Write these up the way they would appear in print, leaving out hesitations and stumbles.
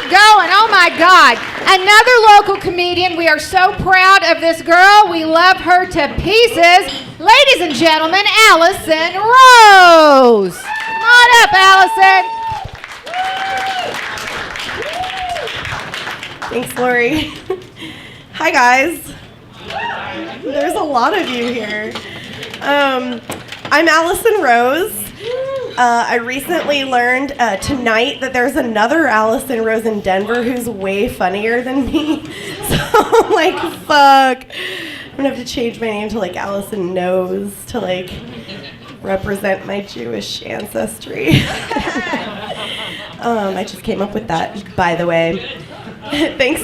going. Oh my God. Another local comedian. We are so proud of this girl. We love her to pieces. Ladies and gentlemen, Alison Rose. Come on up, Alison. Thanks, Lori. Hi, guys. There's a lot of you here. I'm Alison Rose. I recently learned tonight that there's another Alison Rose in Denver who's way funnier than me. So I'm like, fuck. I'm gonna have to change my name to like Alison Knows to like represent my Jewish ancestry. I just came up with that, by the way. Thanks.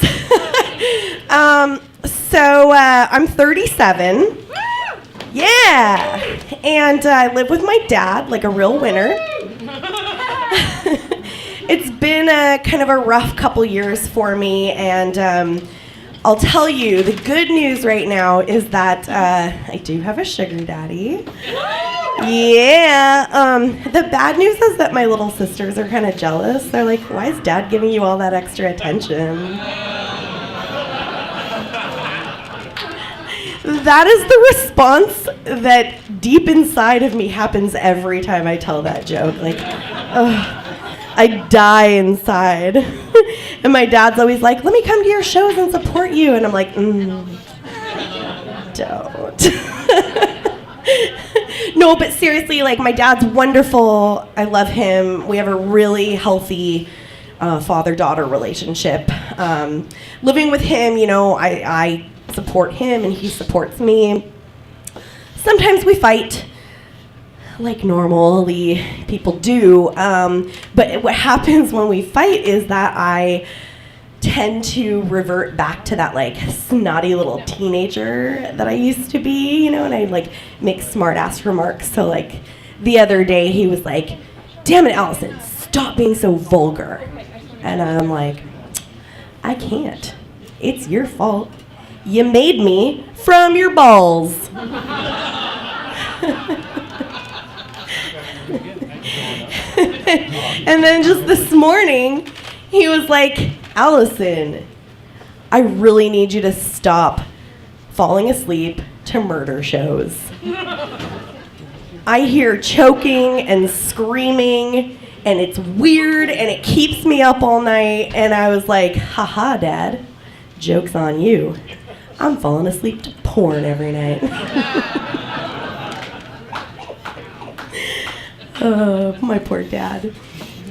So I'm 37. Yeah, and I live with my dad, like a real winner. It's been a kind of a rough couple years for me, and I'll tell you, the good news right now is that I do have a sugar daddy. Yeah, the bad news is that my little sisters are kind of jealous. They're like, why is dad giving you all that extra attention? That is the response that deep inside of me happens every time I tell that joke. Like, I die inside. And my dad's always like, let me come to your shows and support you. And I'm like, don't. No, but seriously, like, my dad's wonderful. I love him. We have a really healthy father-daughter relationship. Living with him, you know, I support him and he supports me. Sometimes we fight like normally people do, but what happens when we fight is that I tend to revert back to that like snotty little teenager that I used to be, you know, and I like make smart ass remarks. So like the other day he was like, damn it, Allison, stop being so vulgar. And I'm like, I can't. It's your fault. You made me from your balls. And then just this morning, he was like, Allison, I really need you to stop falling asleep to murder shows. I hear choking and screaming, and it's weird, and it keeps me up all night. And I was like, haha, Dad, joke's on you. I'm falling asleep to porn every night. Oh, my poor dad.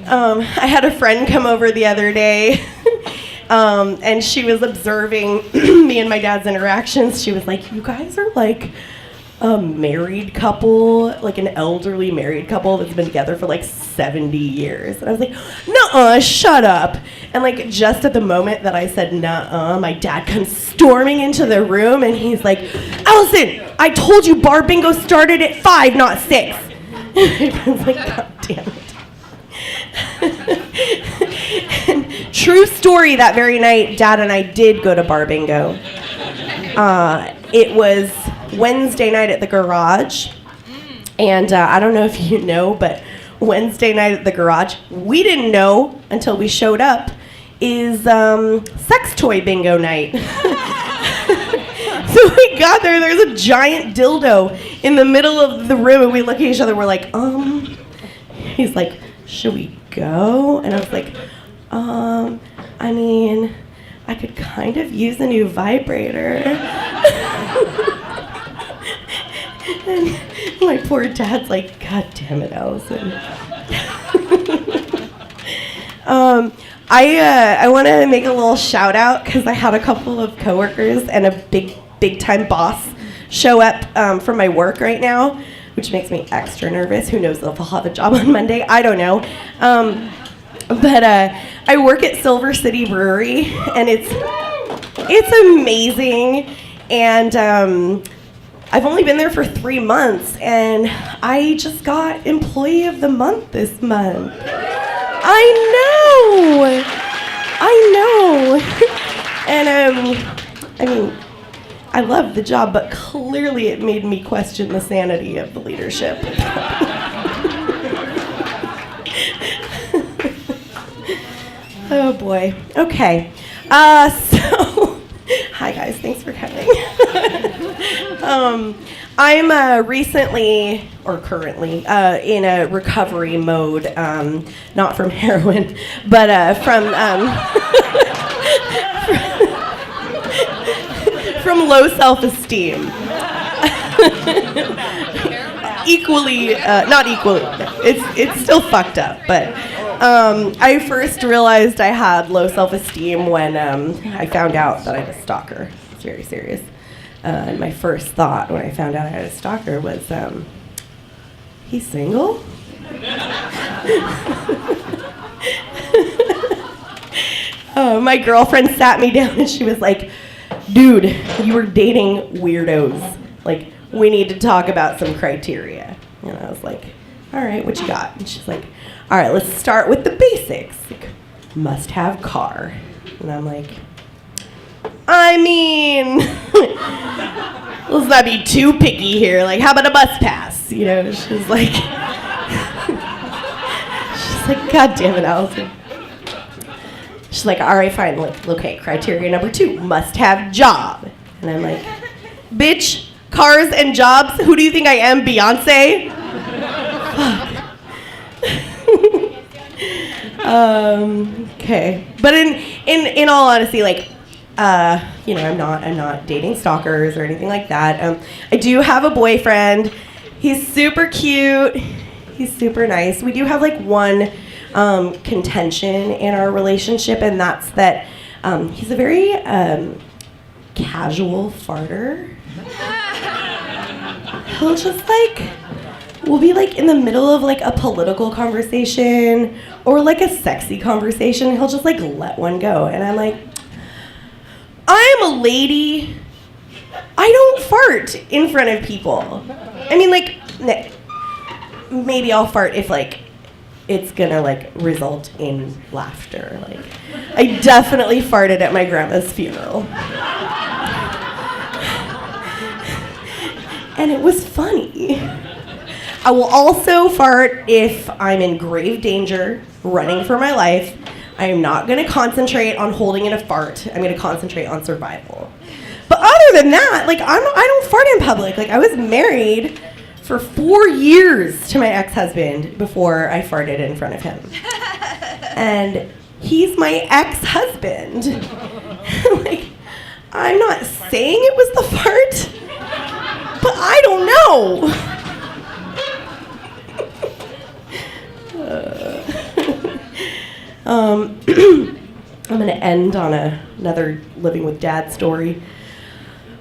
I had a friend come over the other day, and she was observing me and my dad's interactions. She was like, you guys are like a married couple, like an elderly married couple that's been together for like 70 years. And I was like, nuh-uh, shut up. And like just at the moment that I said nuh-uh, my dad comes storming into the room and he's like, Allison, I told you bar bingo started at 5, not 6. I was like, God damn it. And true story, that very night, Dad and I did go to bar bingo. It was Wednesday night at the garage, and I don't know if you know, but Wednesday night at the garage, we didn't know until we showed up, is sex toy bingo night. So we got there, there's a giant dildo in the middle of the room, and we look at each other, we're like, he's like, should we go? And I was like, I mean, I could kind of use a new vibrator. And my poor dad's like, God damn it, Allison. I want to make a little shout out because I had a couple of coworkers and a big time boss show up for my work right now, which makes me extra nervous. Who knows if I'll have a job on Monday? I don't know. But I work at Silver City Brewery, and it's amazing. And I've only been there for 3 months, and I just got Employee of the Month this month. I know. And I mean, I love the job, but clearly it made me question the sanity of the leadership. Oh boy. Okay. So, hi guys. Thanks for coming. I'm recently, or currently, in a recovery mode. Not from heroin, but from from low self-esteem. Equally, not equally. It's still fucked up, but. I first realized I had low self-esteem when I found out that I had a stalker. It's very serious. And my first thought when I found out I had a stalker was, he's single? My girlfriend sat me down and she was like, dude, you were dating weirdos. Like, we need to talk about some criteria. And I was like, all right, what you got? And she's like, all right, let's start with the basics. Like, must have car. And I'm like, I mean, let's not be too picky here. Like, how about a bus pass? You know, she's like, God damn it, Alison. She's like, all right, fine. Like, okay, criteria number 2, must have job. And I'm like, bitch, cars and jobs? Who do you think I am, Beyonce? Okay, but in all honesty, like, you know, I'm not dating stalkers or anything like that. I do have a boyfriend. He's super cute. He's super nice. We do have like one contention in our relationship, and that's that he's a very casual farter. He'll just like. We'll be like in the middle of like a political conversation or like a sexy conversation. He'll just like let one go. And I'm like, I'm a lady. I don't fart in front of people. I mean, like, maybe I'll fart if like it's gonna like result in laughter. Like, I definitely farted at my grandma's funeral. And it was funny. I will also fart if I'm in grave danger, running for my life. I am not going to concentrate on holding in a fart. I'm going to concentrate on survival. But other than that, like, I don't fart in public. Like, I was married for 4 years to my ex-husband before I farted in front of him. And he's my ex-husband. Like, I'm not saying it was the fart, but I don't know. I'm going to end on another living with dad story.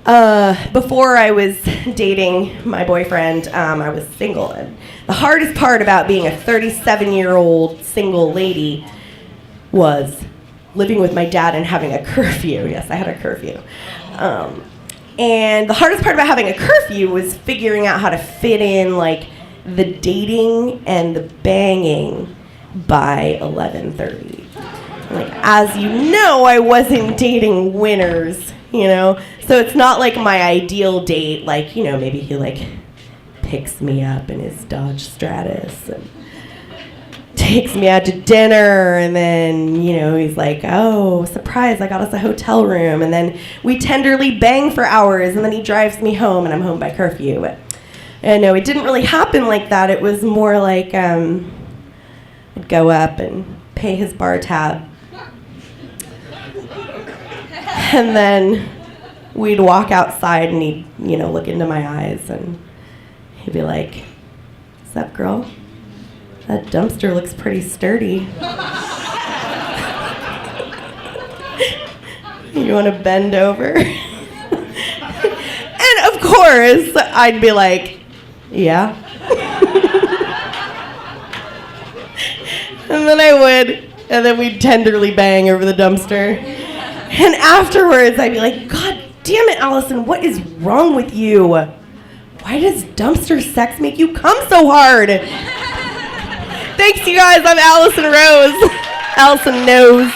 Before I was dating my boyfriend, I was single. And the hardest part about being a 37-year-old single lady was living with my dad and having a curfew. Yes, I had a curfew. And the hardest part about having a curfew was figuring out how to fit in, like, the dating and the banging by 11:30. Like, as you know, I wasn't dating winners, you know? So it's not like my ideal date, like, you know, maybe he, like, picks me up in his Dodge Stratus and takes me out to dinner, and then, you know, he's like, oh, surprise, I got us a hotel room, and then we tenderly bang for hours, and then he drives me home, and I'm home by curfew. But, no, it didn't really happen like that. It was more like, I'd go up and pay his bar tab. And then we'd walk outside and he'd, you know, look into my eyes and he'd be like, what's up, girl? That dumpster looks pretty sturdy. You want to bend over? And of course, I'd be like, yeah. And then I would, and then we'd tenderly bang over the dumpster. And afterwards, I'd be like, God damn it, Alison, what is wrong with you? Why does dumpster sex make you come so hard? Thanks, you guys. I'm Alison Rose. Alison knows.